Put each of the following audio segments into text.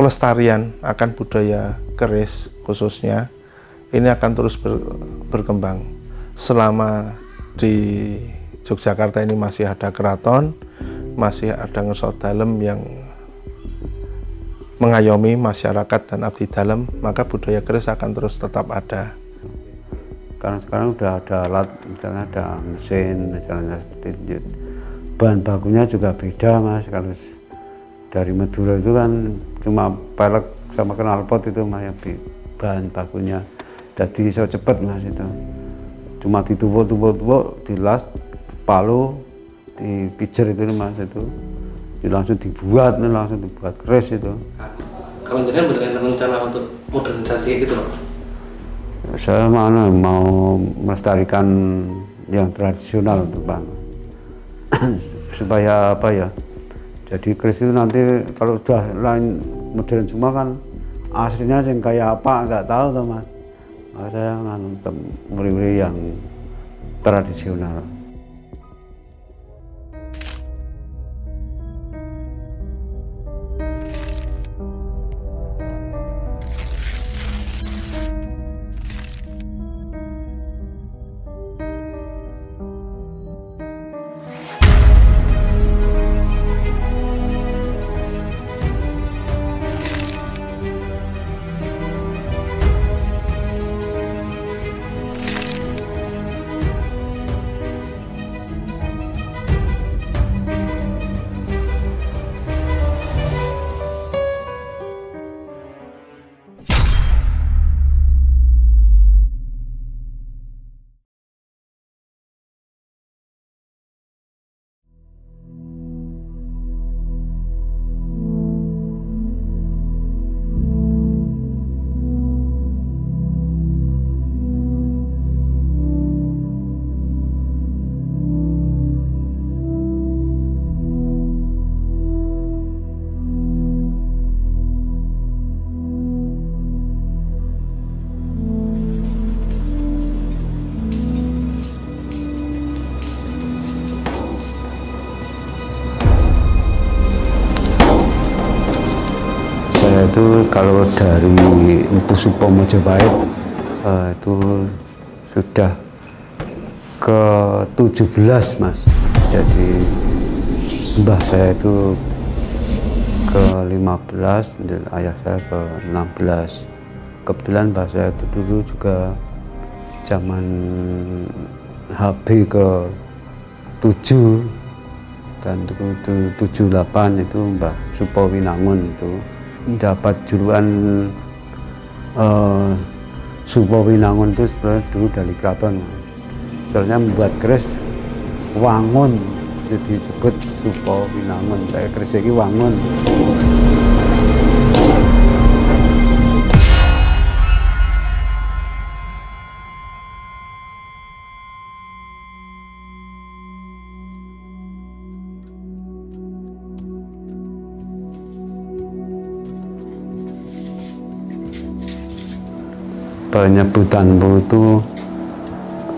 pelestarian akan budaya keris khususnya ini akan terus berkembang. Selama di Yogyakarta ini masih ada keraton, masih ada ngesot dalem yang mengayomi masyarakat dan abdi dalem, maka budaya keris akan terus tetap ada. Karena sekarang udah ada alat, misalnya ada mesin, misalnya seperti itu. Bahan bakunya juga beda, Mas. Kalau dari Madura itu kan cuma pelek sama knalpot itu, Mas, ya, bahan bakunya. Jadi so cepet, Mas, itu. Cuma ditumpuk, dilas, palu, dipijer itu, Mas, itu. Langsung dibuat keris itu. Kalau jenengan beneran rencana untuk modernisasi gitu, Pak? Saya mau melestarikan yang tradisional untuk Bang. Supaya apa ya? Jadi keris itu nanti kalau udah lain modern semua kan aslinya yang kayak apa nggak tahu tuh, Mas. Maka saya nguri-nguri yang tradisional. Saya itu kalau dari Empu Supo Majapahit itu sudah ke-17, Mas. Jadi mbah saya itu ke-15 dan ayah saya ke-16. Kebetulan mbah saya itu dulu juga zaman HB ke-7 dan ke-78 itu Mbah Supo Winangun itu mendapat julukan Supo Winangun itu sebenarnya dulu dari keraton. Soalnya membuat keris wangun, jadi disebut Supo Winangun. Saya keris ini wangun. Penyebutan Empu itu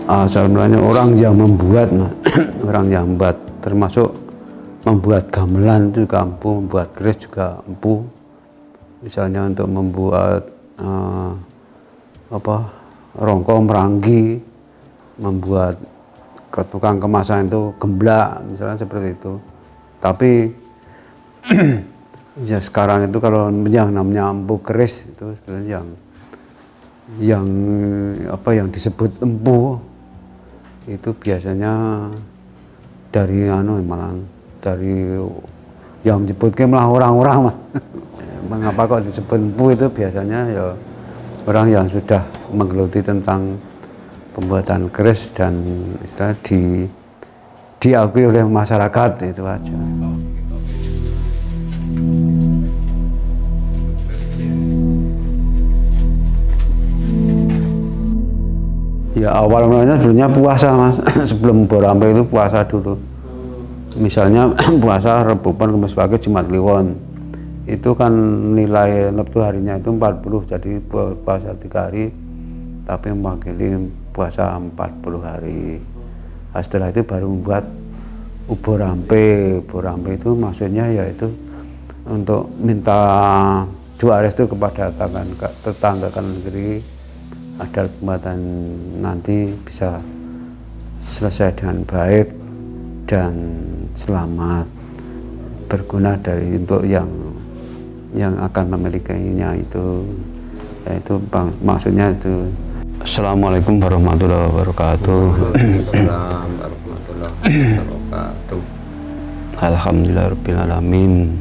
sebenarnya orang yang membuat, orang yang membuat, termasuk membuat gamelan itu juga empu, membuat keris juga empu. Misalnya untuk membuat rongkong meranggi, membuat ke tukang kemasan itu gemblak, misalnya seperti itu. Tapi ya sekarang itu kalau yang namanya empu keris itu sebenarnya yang disebut empu itu biasanya dari malah dari yang disebutnya malah orang-orang. Mengapa kok disebut empu itu biasanya ya orang yang sudah menggeluti tentang pembuatan keris dan istilah diakui oleh masyarakat, itu aja. Ya awal mulanya sebenarnya puasa, Mas. Sebelum Borampe itu puasa dulu. Misalnya puasa Rebo Pon, Kamis Pagi, Jumat Kliwon. Itu kan nilai neptu harinya itu 40, jadi puasa 3 hari. Tapi mewakili puasa 40 hari. Nah, setelah itu baru membuat Borampe. Borampe itu maksudnya yaitu untuk minta doa restu kepada tetangga kanan kiri agar pembuatan nanti bisa selesai dengan baik dan selamat, berguna dari untuk yang akan memilikinya itu, yaitu maksudnya itu. Assalamualaikum warahmatullahi wabarakatuh. Alhamdulillahirabbil alamin.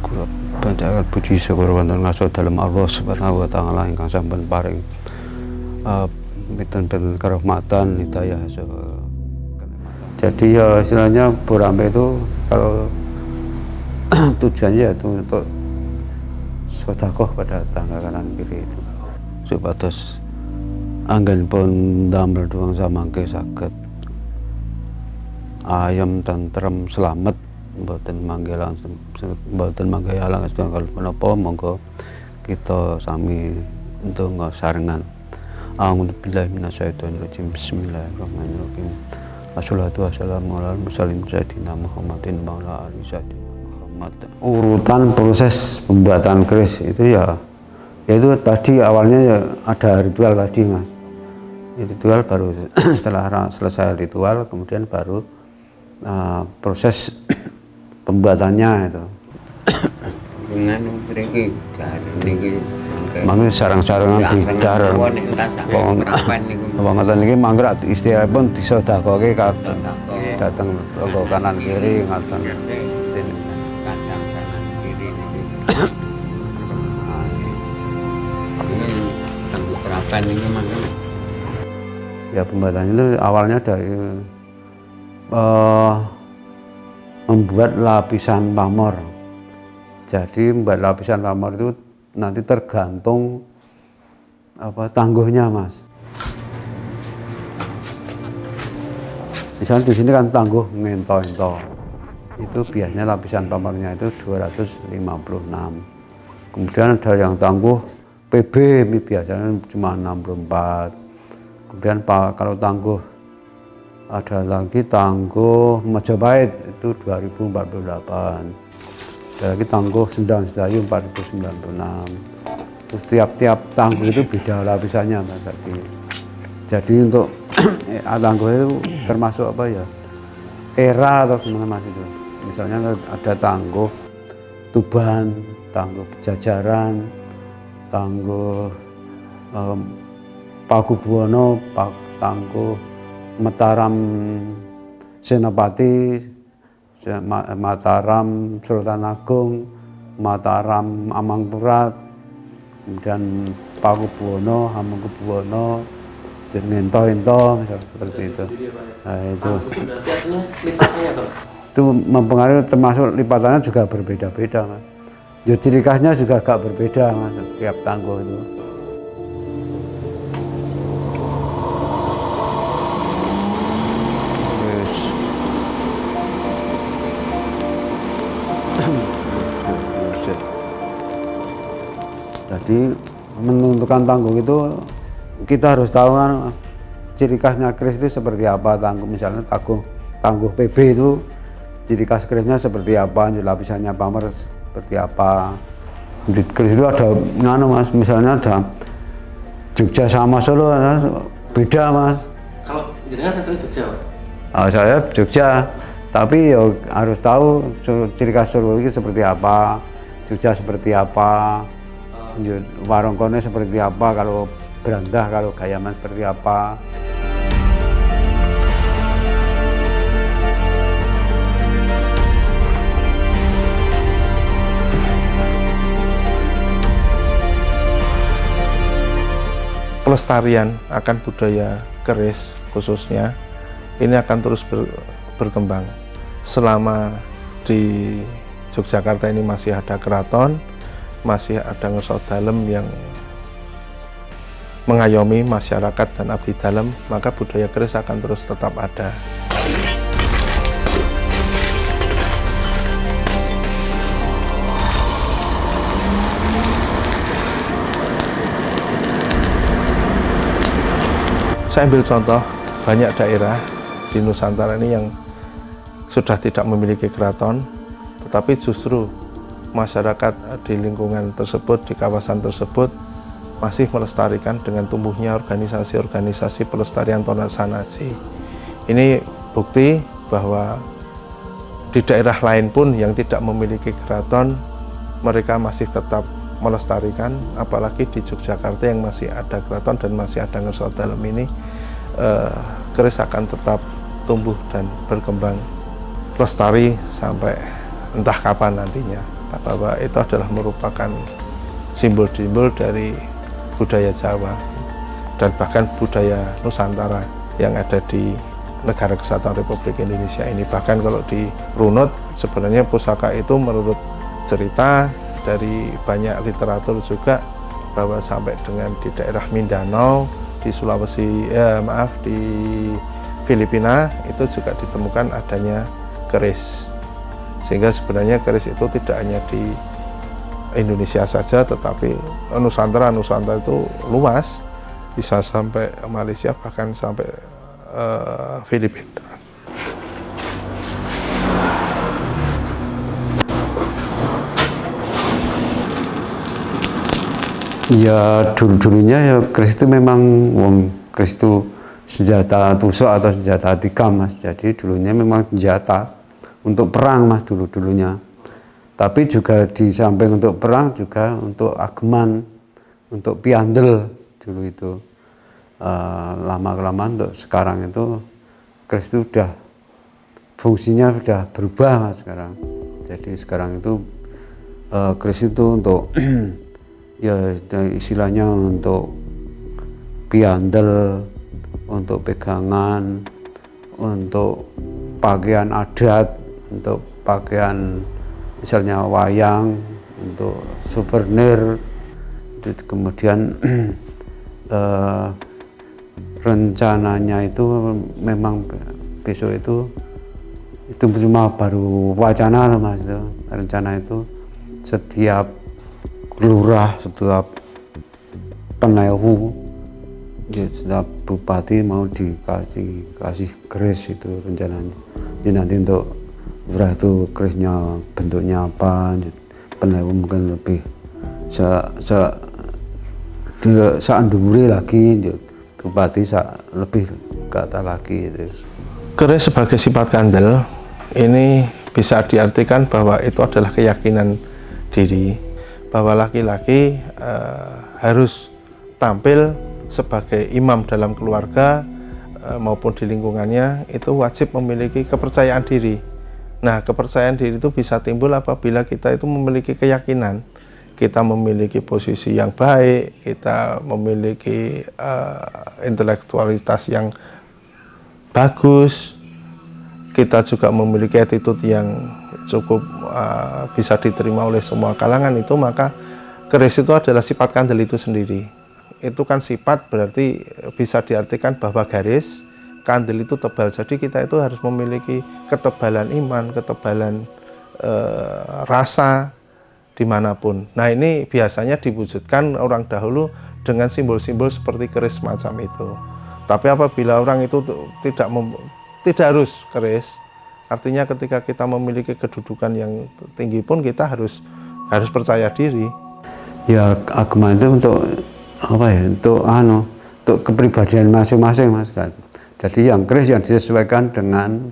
Kula panjatkan puji syukur wonten ngaso dalem Allah Subhanahu wa taala ingkang sampun paring benten-benten kerahmatan hidayah. Jadi ya istilahnya Borampe itu kalau tujuannya itu untuk sedekah pada tetangga kanan kiri itu. Supados anggenipun damel doang samangke saged ayam tentrem selamat, mboten manggilan mboten manggilan setunggal menapa, monggo kita sami ndonga sarengan. A'udzubillahi minasyaitonir rajim. Bismillahirrahmanirrahim. Wassalatu wassalamu ala mursalin sayyidina Muhammadin wa ala alihi sayyidina Muhammad. Urutan proses pembuatan keris itu ya itu tadi awalnya ya ada ritual tadi, Mas. Ritual baru setelah selesai ritual kemudian baru proses pembuatannya itu. Mangke sarang-sarangan bidar. Wong ngoten niki mangke istilahipun disedekakke dateng tangga kanan kiri ngoten. Ya pembuatannya itu awalnya dari membuat lapisan pamor. Jadi membuat lapisan pamor itu nanti tergantung tangguhnya, Mas. Misalnya di sini kan tangguh ngento-ento. Itu biasanya lapisan pamornya itu 256. Kemudian ada yang tangguh PB biasanya cuma 64. Kemudian kalau tangguh ada lagi tangguh Majapahit itu 2048. Ada lagi tangguh Sendang Sedayu 4096. Terus tiap-tiap tangguh itu beda lapisannya, Mas. Jadi untuk tangguh itu termasuk apa ya? Era atau gimana, Mas, itu. Misalnya ada tangguh Tuban, tangguh Jajaran, tangguh Pakubuwono, tangguh Mataram Senopati, Mataram Sultan Agung, Mataram Amangkurat, kemudian Pakubuwono, Hamengkubuwono, Ngento-ento, seperti itu. Nah, itu. Itu mempengaruhi, termasuk lipatannya juga berbeda-beda, Mas. Ya, ciri khasnya juga agak berbeda, Mas, setiap tangguh itu. Jadi menentukan tangguh itu kita harus tahu kan ciri khasnya keris itu seperti apa. Tangguh misalnya tangguh PB itu ciri khas kerisnya seperti apa, lapisannya pamor seperti apa. Di keris itu ada Mas, misalnya ada Jogja sama Solo beda, Mas. Kalau jenengan datang Jogja, Pak? Saya Jogja, tapi ya harus tahu ciri khas Solo itu seperti apa, Jogja seperti apa, Warongkone seperti apa, kalau Brandah, kalau Gayaman seperti apa. Pelestarian akan budaya keris khususnya ini akan terus berkembang selama di Yogyakarta ini masih ada keraton, masih ada ngerso dalem yang mengayomi masyarakat dan abdi dalem, maka budaya keris akan terus tetap ada. Saya ambil contoh banyak daerah di Nusantara ini yang sudah tidak memiliki keraton, tetapi justru masyarakat di lingkungan tersebut, di kawasan tersebut masih melestarikan dengan tumbuhnya organisasi-organisasi pelestarian tonal sanaji. Ini bukti bahwa di daerah lain pun yang tidak memiliki keraton, mereka masih tetap melestarikan, apalagi di Yogyakarta yang masih ada keraton dan masih ada Ngersot Dalem ini, keris akan tetap tumbuh dan berkembang lestari sampai entah kapan nantinya. Bahwa itu adalah merupakan simbol-simbol dari budaya Jawa dan bahkan budaya Nusantara yang ada di Negara Kesatuan Republik Indonesia ini. Bahkan kalau dirunut, sebenarnya pusaka itu menurut cerita dari banyak literatur juga, bahwa sampai dengan di daerah Mindanao, di Sulawesi, di Filipina itu juga ditemukan adanya keris. Sehingga sebenarnya keris itu tidak hanya di Indonesia saja, tetapi Nusantara itu luas, bisa sampai Malaysia, bahkan sampai Filipina. Ya dulunya ya keris itu memang keris itu senjata tusuk atau senjata tikam, Mas. Jadi dulunya memang senjata untuk perang, Mas, dulunya. Tapi juga di samping untuk perang juga untuk ageman, untuk piandel dulu itu. Lama-kelamaan untuk sekarang itu keris itu udah fungsinya sudah berubah, Mas, sekarang. Jadi sekarang itu keris itu untuk ya istilahnya untuk piandel, untuk pegangan, untuk pakaian adat, untuk pakaian misalnya wayang, untuk souvenir. Kemudian rencananya itu memang besok itu cuma baru wacana, Mas. Itu rencana itu setiap lurah, setiap penewu, setiap bupati mau dikasih keris, itu rencananya. Jadi nanti untuk lurah itu kerisnya bentuknya apa, penewu mungkin lebih seanduri lagi, bupati lebih kata lagi. Keris sebagai sifat kandel ini bisa diartikan bahwa itu adalah keyakinan diri, bahwa laki-laki harus tampil sebagai imam dalam keluarga maupun di lingkungannya, itu wajib memiliki kepercayaan diri. Nah, kepercayaan diri itu bisa timbul apabila kita itu memiliki keyakinan, kita memiliki posisi yang baik, kita memiliki intelektualitas yang bagus, kita juga memiliki attitude yang cukup bisa diterima oleh semua kalangan. Itu maka keris itu adalah sifat kandel itu sendiri. Itu kan sifat, berarti bisa diartikan bahwa garis kandel itu tebal. Jadi kita itu harus memiliki ketebalan iman, ketebalan rasa dimanapun. Nah, ini biasanya diwujudkan orang dahulu dengan simbol-simbol seperti keris semacam itu. Tapi apabila orang itu tidak harus keris, artinya ketika kita memiliki kedudukan yang tinggi pun kita harus percaya diri. Ya agama itu untuk apa ya? Untuk kepribadian masing-masing, Mas. Jadi yang keris yang disesuaikan dengan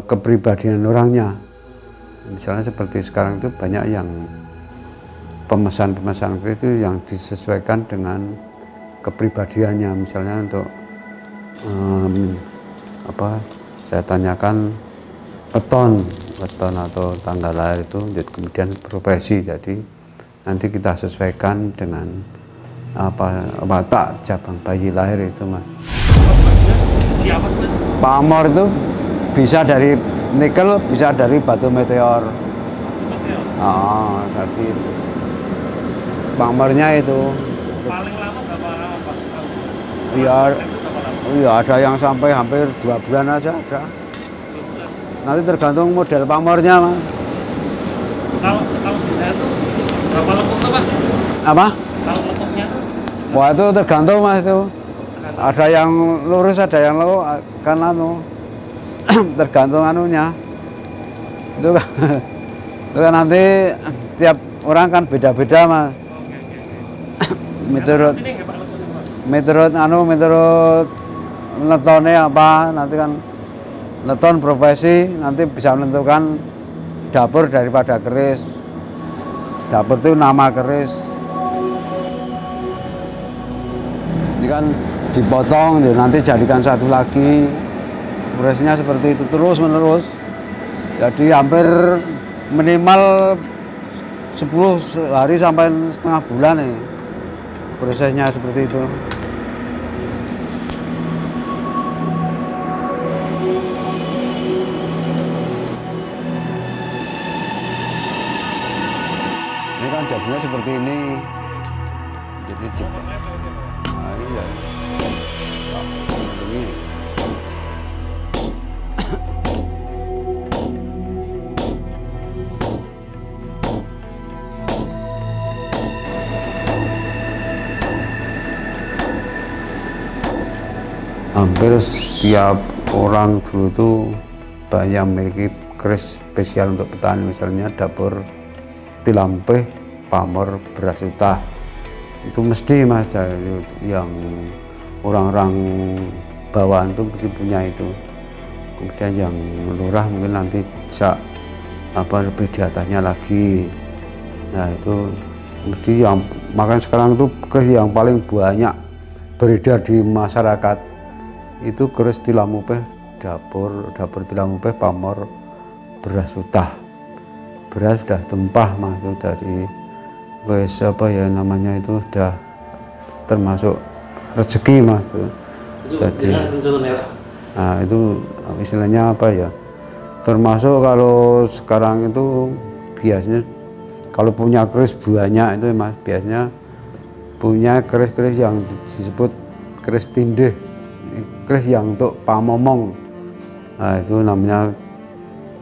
kepribadian orangnya. Misalnya seperti sekarang itu banyak yang pemesan keris itu yang disesuaikan dengan kepribadiannya. Misalnya untuk saya tanyakan weton atau tanggal lahir itu, kemudian profesi. Jadi nanti kita sesuaikan dengan watak cabang bayi lahir itu, Mas. Pamor itu bisa dari nikel, bisa dari batu meteor. Tadi pamornya itu. Paling lama berapa lama, Pak? Iya, ada yang sampai hampir 2 bulan aja ada. Nanti tergantung model pamornya, Mas. Kalau bisa itu berapa lekuk tuh, Pak? Apa? Kalau lekuknya tuh? Wah, itu tergantung, Mas, itu. Ada yang lurus, ada yang kan tergantung anunya. Itu Kan nanti setiap orang kan beda-beda Mas. Menurut letone apa, nanti kan leton profesi nanti bisa menentukan dapur daripada keris. Dapur itu nama keris. Ini kan dipotong, nanti jadikan satu lagi. Prosesnya seperti itu terus menerus. Jadi hampir minimal 10 hari sampai setengah bulan nih. Prosesnya seperti itu. Ini kan jadinya seperti ini. Jadi nah, iya. Ini. Hampir setiap orang dulu itu banyak memiliki keris spesial untuk petani, misalnya dapur tilampeh, pamor, beras utah. Itu mesti Mas, yang orang-orang bawaan itu mesti punya itu. Kemudian yang lurah mungkin nanti bisa lebih di atasnya lagi. Nah itu mesti yang makan sekarang itu keris yang paling banyak beredar di masyarakat itu keris tilamupeh, dapur tilamupeh, pamor, beras utah. Beras sudah tumpah Mas, itu dari wes namanya itu sudah termasuk rezeki Mas tuh. Jadi nah itu istilahnya termasuk kalau sekarang itu biasanya kalau punya keris banyak itu Mas, biasanya punya keris-keris yang disebut keris tindih, keris yang untuk pamomong. Nah itu namanya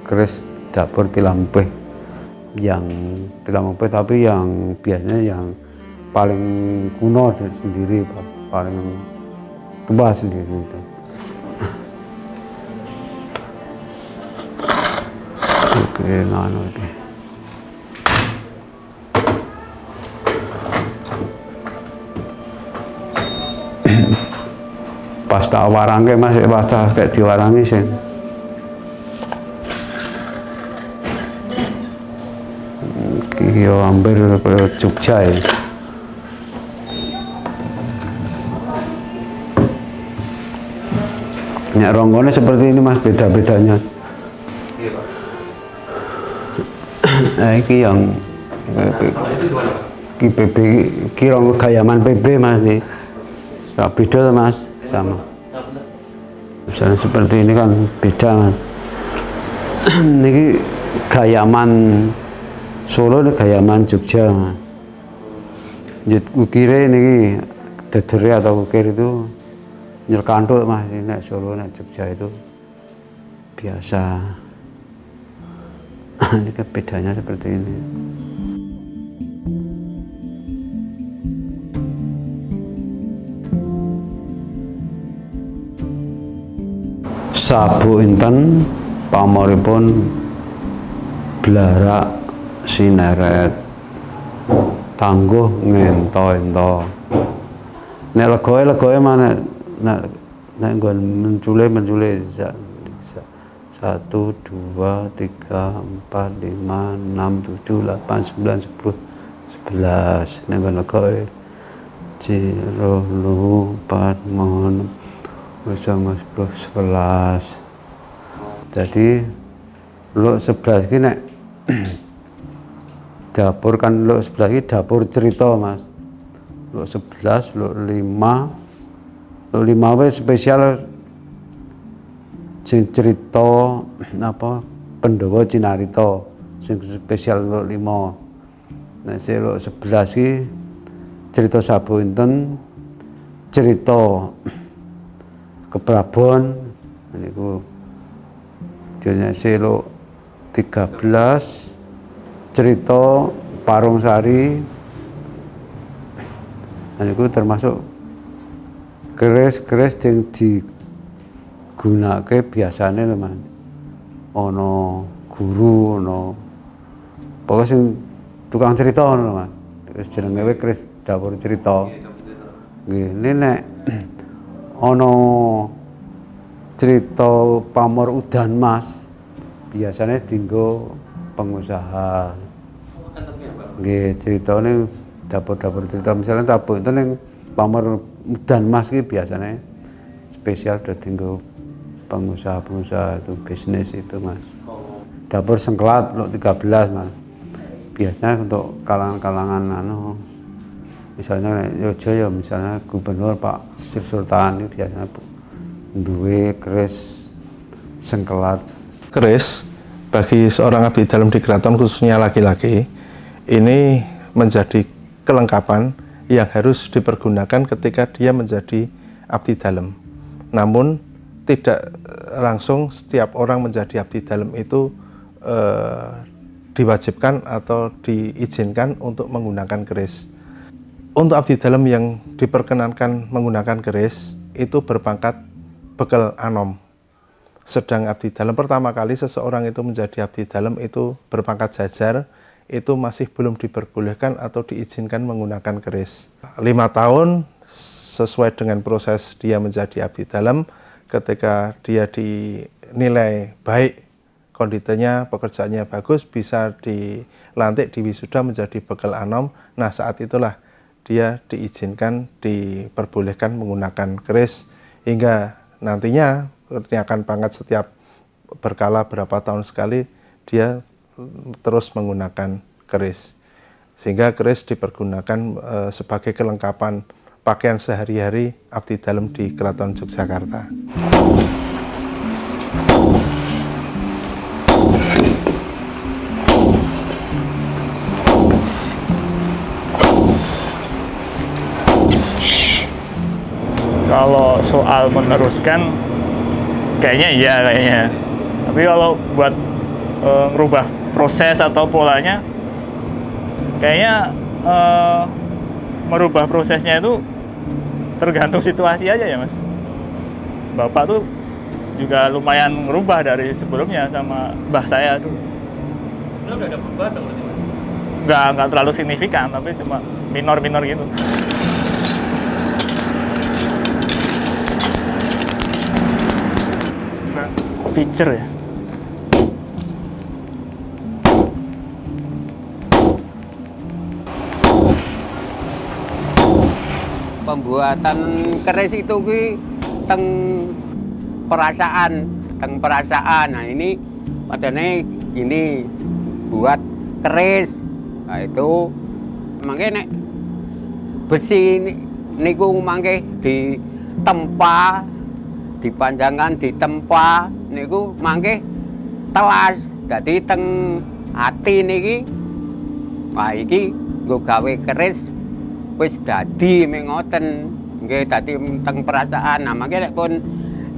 keris dapur tilampeh, yang tilampeh tapi yang biasanya yang paling kuno sendiri, paling tua sendiri itu. Oke, nganu ini. Pas tak warangke Mas, pas kayak diwarangi sih. Yo hampir ke Jogja ya. Nyak ronggone seperti ini Mas, beda-bedanya. Nah, ini yang PB, ini ronggo gayaman PB Mas nih. Beda Mas, sama. Misalnya seperti ini kan beda Mas. Ini gayaman Solo, ini gayaman Jogja Mas. Ukire ini dedere atau ukir itu nyerkantuk Mas, ini Solo, ini Jogja itu biasa. Ini kan bedanya seperti ini. Sabu inten pamoripun blarak sineret tangguh ngento-ento. Nek legoe mana nek nggon mencule 1, 2, 3, 4, 5, 6, 7, 8, 9, 10, 11. Nek nggon legoe 0, 4, 5, 6, 10, 11. Jadi lo 11 ini nek dapur kan lo 11 ini dapur cerita Mas. Lo 11, lo 5 wis spesial sing cerita Pandhawa Cinarita sing spesial lo 5. Nah sing lo 11 iki cerita Sabu Inten, cerita Keprabon niku dene selo 13 cerita Parung Sari. Niku termasuk keris-keris yang digunakake biasane lho Mas. Ana guru, ana pokoknya sing tukang cerita ngono Mas. Terus jenenge wae keris dapur cerita. Nggih, nek ana cerita pamor udan mas biasanya dienggo pengusaha. Nggih, ceritane dapur-dapur cerita misalnya dapur itu ning pamor udan mas iki biasanya spesial udah dienggo pengusaha-pengusaha itu bisnis itu mas. Dapur sengkelat lo 13 mas. Biasanya untuk kalangan-kalangan misalnya Yojo ya misalnya gubernur Pak Sri Sultan itu biasanya duwe keris sengkelat. Keris bagi seorang abdi dalam di keraton khususnya laki-laki ini menjadi kelengkapan yang harus dipergunakan ketika dia menjadi abdi dalam. Namun tidak langsung setiap orang menjadi abdi dalam itu diwajibkan atau diizinkan untuk menggunakan keris. Untuk abdi dalam yang diperkenankan menggunakan keris itu berpangkat bekal anom. Sedang abdi dalam pertama kali seseorang itu menjadi abdi dalam itu berpangkat jajar, itu masih belum diperbolehkan atau diizinkan menggunakan keris. 5 tahun sesuai dengan proses dia menjadi abdi dalam, ketika dia dinilai baik, kondisinya, pekerjaannya bagus, bisa dilantik, diwisuda menjadi bekal anom. Nah saat itulah dia diizinkan, diperbolehkan menggunakan keris hingga nantinya akan pangkat setiap berkala berapa tahun sekali dia terus menggunakan keris. Sehingga keris dipergunakan sebagai kelengkapan pakaian sehari-hari abdi dalam di Keraton Yogyakarta. Kalau soal meneruskan, kayaknya iya kayaknya. Tapi kalau buat merubah proses atau polanya, kayaknya merubah prosesnya itu tergantung situasi aja ya mas. Bapak tuh juga lumayan merubah dari sebelumnya sama mbah saya tuh. Sebenarnya udah ada perubahan dong berarti mas? Nggak terlalu signifikan, tapi cuma minor-minor gitu. Picture ya. Pembuatan keris itu teng perasaan. Nah ini padahal ini buat keris. Nah itu mangke nek besi niku mangke ditempa, dipanjangkan ditempa niku mangke telas. Dadi teng ati niki wah iki nggo gawe keris wis dadi ming ngoten. Nggih dadi teng perasaan. Nah mangke nek pun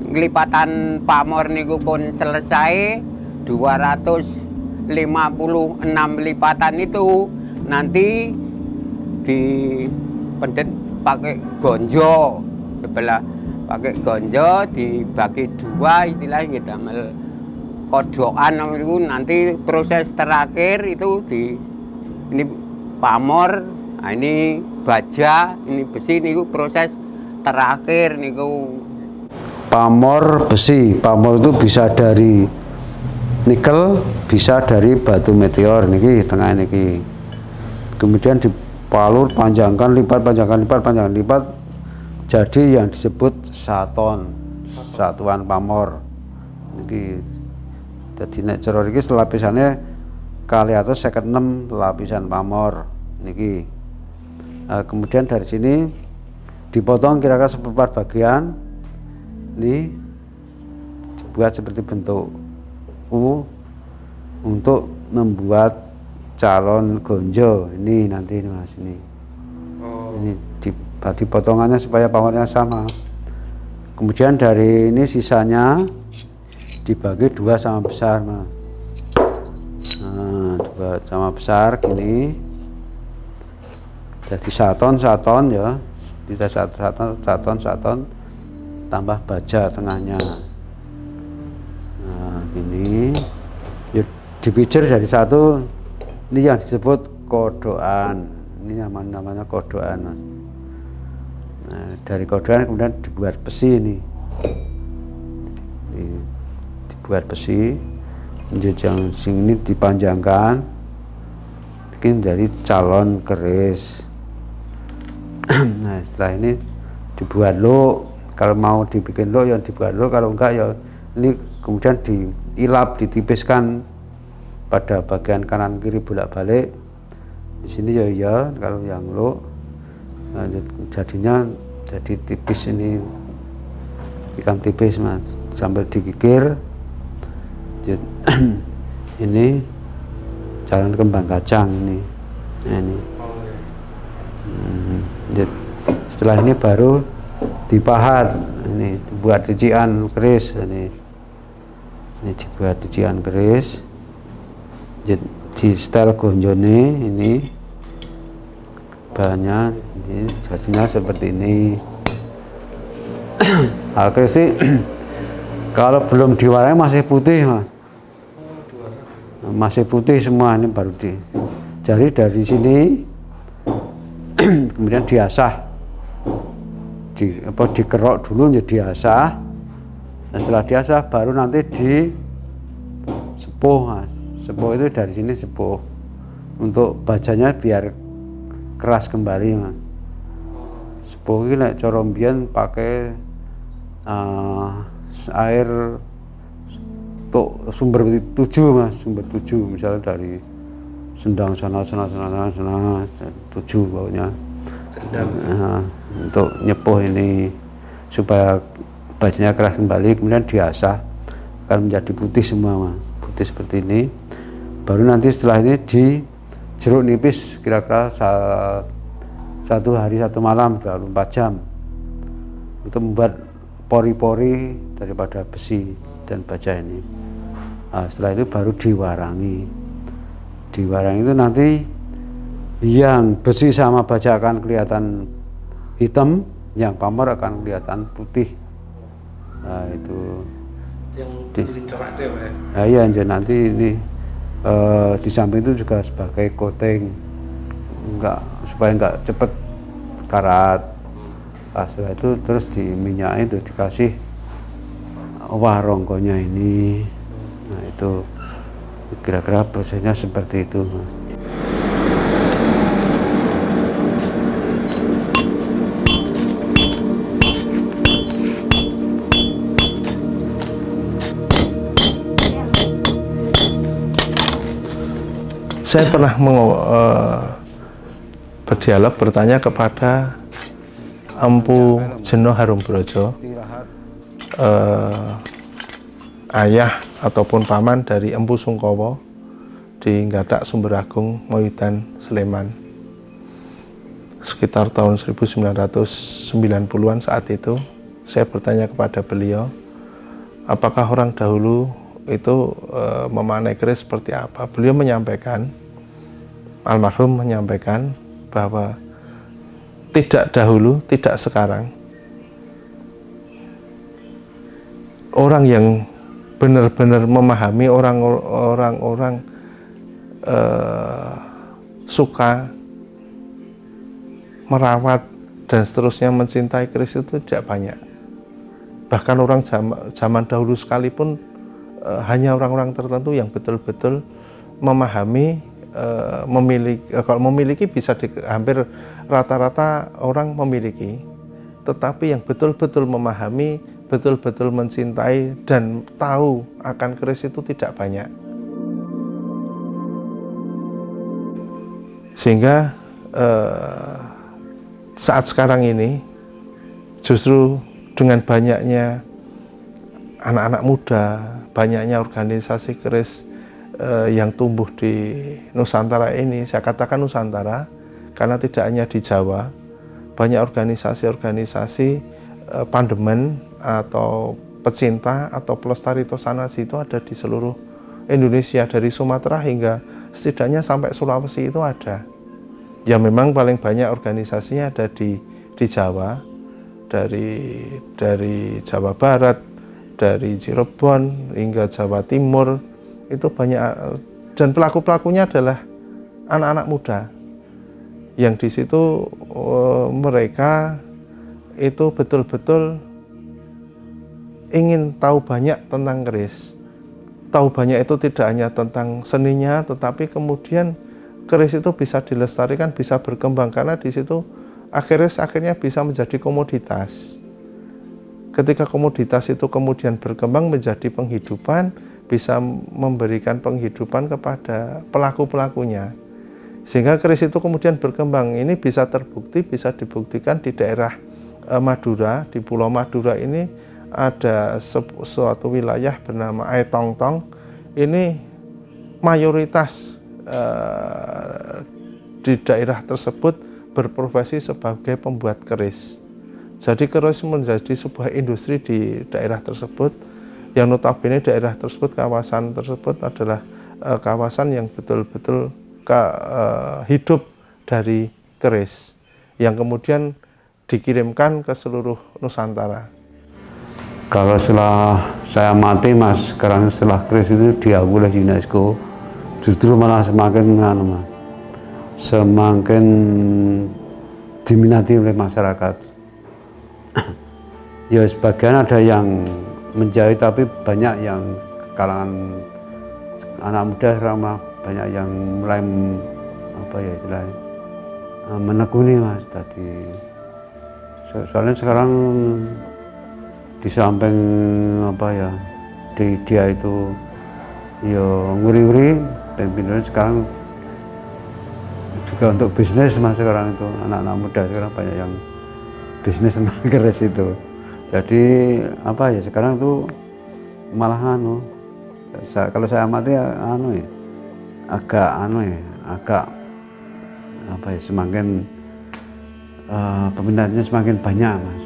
nglipatan pamor niku pun selesai 256 lipatan itu nanti dipendet pakai gonjo sebelah, pakai gonjo dibagi dua istilahnya damel kodokan itu. Nanti proses terakhir itu ini pamor, nah ini baja, ini besi, niku proses terakhir niku. Pamor besi, pamor itu bisa dari nikel, bisa dari batu meteor niki tengah niki. Kemudian dipalur, panjangkan, lipat, panjangkan, lipat, panjangkan, lipat. Jadi yang disebut saton, satuan pamor. Niki. Jadi nek cara iki lapisannya kali atus 56 lapisan pamor niki. Kemudian dari sini dipotong kira-kira seperempat bagian. Ini dibuat seperti bentuk U untuk membuat calon gonjo. Ini nanti ini mas ini. Ini dibagi potongannya supaya pamornya sama. Kemudian dari ini sisanya dibagi dua sama besar mas. Nah, dua sama besar gini. Jadi saton ya. Tidak saton tambah baja tengahnya. Nah, ini ya, dipijer dari satu Ini yang disebut kodokan. Ini namanya kodokan, Mas. Nah, dari kodokan kemudian dibuat besi ini. Dibuat besi, yang sini dipanjangkan, bikin dari calon keris. Nah, setelah ini dibuat lo. Kalau mau dibikin lo, ya dibuat lo. Kalau enggak, ya ini kemudian diilap, ditipiskan pada bagian kanan kiri bolak-balik. Di sini ya, kalau yang lo, nah, jadinya jadi tipis ini, ikan tipis, Mas, sambil digigir. Ini jalan kembang kacang ini. Nah, ini. Setelah ini baru dipahat, ini dibuat ricikan keris. Ini dibuat ricikan keris. Di setel gonjone ini bahannya ini jadinya seperti ini. Keris sih kalau belum diwarnai masih putih, Mas. Masih putih semua, ini baru jadi dari sini kemudian diasah, dikerok dulu jadi diasah. Nah, setelah diasah baru nanti di sepuh, Mas. Sepuh itu dari sini sepuh untuk bajanya biar keras kembali, Mas. Sepuh ini cara mbiyen pakai air untuk sumber 7, Mas, sumber 7, misalnya dari Sendang sana 7 baunya. Nah, untuk nyepuh ini supaya bajunya keras kembali, kemudian diasah akan menjadi putih semua, Mas. Putih seperti ini. Baru nanti setelah ini dijeruk nipis kira-kira 1 hari 1 malam 24 jam untuk membuat pori-pori daripada besi dan baja ini. Nah, setelah itu baru diwarangi. Diwarangi itu nanti yang besi sama baja akan kelihatan hitam, yang pamor akan kelihatan putih. Nah, itu yang corak itu ya, Pak? Nah, iya, nanti ini di samping itu juga sebagai coating, supaya enggak cepet karat. Nah, setelah itu terus diminyaki itu dikasih warongkonya ini. Nah, itu kira-kira prosesnya seperti itu, Mas. Saya pernah berdialog, bertanya kepada Empu Jeno Harumbrojo, ayah ataupun paman dari Empu Sungkowo di Nggadak Sumberagung, Moyudan, Sleman, sekitar tahun 1990-an. Saat itu saya bertanya kepada beliau, apakah orang dahulu itu memaknai keris seperti apa. Beliau menyampaikan, almarhum menyampaikan bahwa tidak dahulu, tidak sekarang, orang yang benar-benar memahami, orang-orang suka merawat dan seterusnya mencintai keris itu tidak banyak. Bahkan orang zaman dahulu sekalipun hanya orang-orang tertentu yang betul-betul memahami, kalau memiliki bisa hampir rata-rata orang memiliki, tetapi yang betul-betul memahami, betul-betul mencintai dan tahu akan keris itu tidak banyak. Sehingga saat sekarang ini justru dengan banyaknya anak-anak muda, banyaknya organisasi keris yang tumbuh di Nusantara ini, saya katakan Nusantara karena tidak hanya di Jawa, banyak organisasi-organisasi pandemen atau pecinta atau pelestari tosanasi itu ada di seluruh Indonesia, dari Sumatera hingga setidaknya sampai Sulawesi itu ada. Ya memang paling banyak organisasinya ada di Jawa, dari Jawa Barat, dari Cirebon hingga Jawa Timur, itu banyak, dan pelaku-pelakunya adalah anak-anak muda yang di situ mereka itu betul-betul ingin tahu banyak tentang keris. Tahu banyak itu tidak hanya tentang seninya, tetapi kemudian keris itu bisa dilestarikan, bisa berkembang, karena di situ akhirnya bisa menjadi komoditas. Ketika komoditas itu kemudian berkembang menjadi penghidupan, bisa memberikan penghidupan kepada pelaku-pelakunya. Sehingga keris itu kemudian berkembang. Ini bisa terbukti, bisa dibuktikan di daerah Madura, di Pulau Madura ini ada suatu wilayah bernama Ae Tong Tong. Ini mayoritas di daerah tersebut berprofesi sebagai pembuat keris. Jadi keris menjadi sebuah industri di daerah tersebut, yang notabene daerah tersebut, kawasan tersebut adalah kawasan yang betul-betul hidup dari keris, yang kemudian dikirimkan ke seluruh Nusantara. Kalau setelah saya mati, Mas, sekarang setelah keris itu diakui oleh UNESCO, justru malah semakin semakin diminati oleh masyarakat. Ya sebagian ada yang menjahit, tapi banyak yang kalangan anak muda sekarang banyak yang mulai istilahnya menekuni, Mas. Tadi soalnya sekarang di samping dia itu ya nguri-nguri, dan sekarang juga untuk bisnis, Mas. Sekarang itu anak-anak muda sekarang banyak yang bisnis tentang keris itu. Jadi sekarang tuh malah kalau saya amati agak semakin peminatnya semakin banyak, Mas.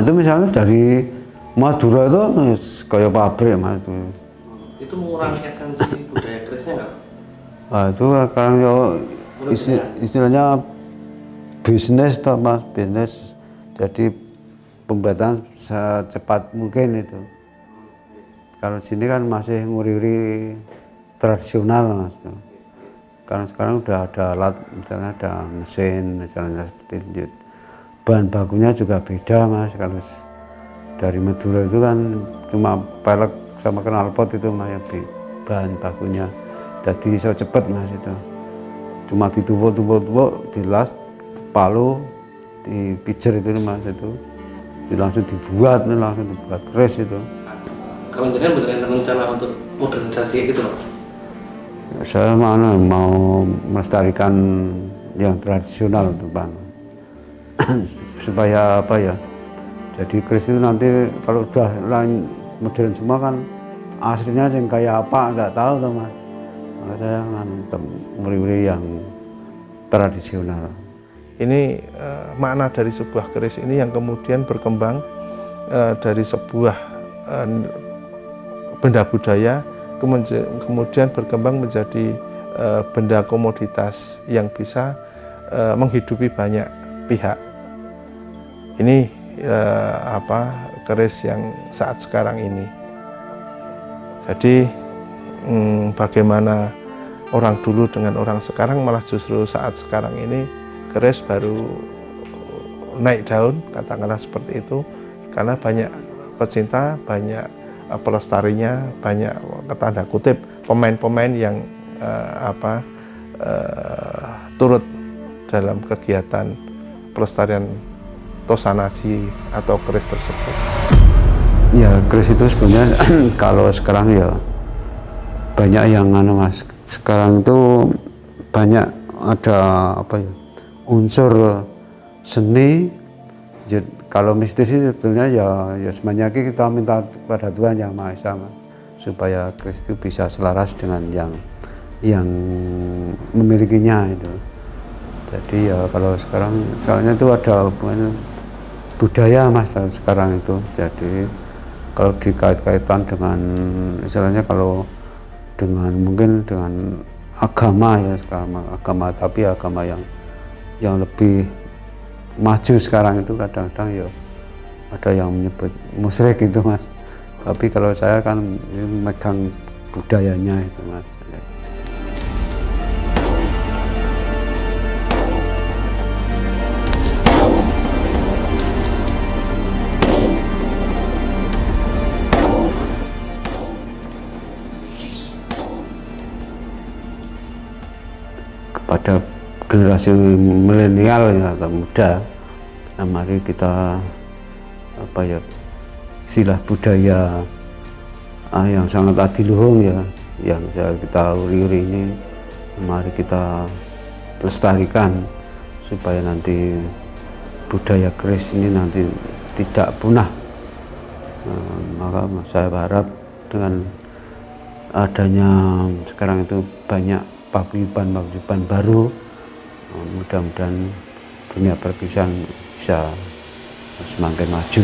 Itu misalnya dari Madura itu kayak pabrik, Mas. Itu mengurangi esensi budaya kerisnya nggak? Itu sekarang istilahnya bisnis toh, Mas, bisnis. Jadi pembuatan secepat mungkin itu. Kalau sini kan masih nguri-nguri tradisional, Mas. Karena sekarang udah ada alat, misalnya ada mesin, misalnya seperti itu. Bahan bakunya juga beda, Mas. Kalau dari Madura itu kan cuma pelek sama knalpot itu, Mas, bahan bakunya. Jadi so cepet, Mas, itu. Cuma ditumpuk-tumpuk, dilas, palu, dipijer itu, Mas, itu. Langsung dibuat keris itu. Kalau jenengan beneran rencana untuk modernisasi gitu, Pak? Saya mau melestarikan yang tradisional itu, Bang. Supaya jadi keris itu nanti kalau udah lain modern semua kan aslinya yang kayak apa nggak tahu tuh, Mas. Maka saya nguri-nguri yang tradisional. Ini makna dari sebuah keris ini yang kemudian berkembang dari sebuah benda budaya, kemudian berkembang menjadi benda komoditas yang bisa menghidupi banyak pihak. Ini keris yang saat sekarang ini. Jadi bagaimana orang dulu dengan orang sekarang, malah justru saat sekarang ini keris baru naik daun, katakanlah seperti itu, karena banyak pecinta, banyak pelestarinya, banyak tanda kutip pemain-pemain yang turut dalam kegiatan pelestarian Tosanaji atau keris tersebut. Ya, keris itu sebenarnya kalau sekarang ya banyak yang Mas. Sekarang itu banyak ada unsur seni. Kalau mistis sebetulnya ya semuanya kita minta kepada Tuhan Yang Maha Esa, supaya keris itu bisa selaras dengan yang memilikinya itu. Jadi ya kalau sekarang soalnya itu ada hubungan budaya, Mas, sekarang itu. Jadi kalau dikait-kaitan dengan misalnya kalau mungkin dengan agama ya sekarang, tapi agama yang lebih maju sekarang itu kadang-kadang ya ada yang menyebut musyrik itu Mas, tapi kalau saya kan megang budayanya itu Mas. Kepada generasi milenial ya, atau muda, nah mari kita apa ya, istilah budaya yang sangat adiluhung ya, yang kita uri-uri ini, mari kita lestarikan supaya nanti budaya keris ini nanti tidak punah. Maka saya berharap dengan adanya sekarang itu banyak paguyuban baru, mudah-mudahan dunia perpisahan bisa semakin maju.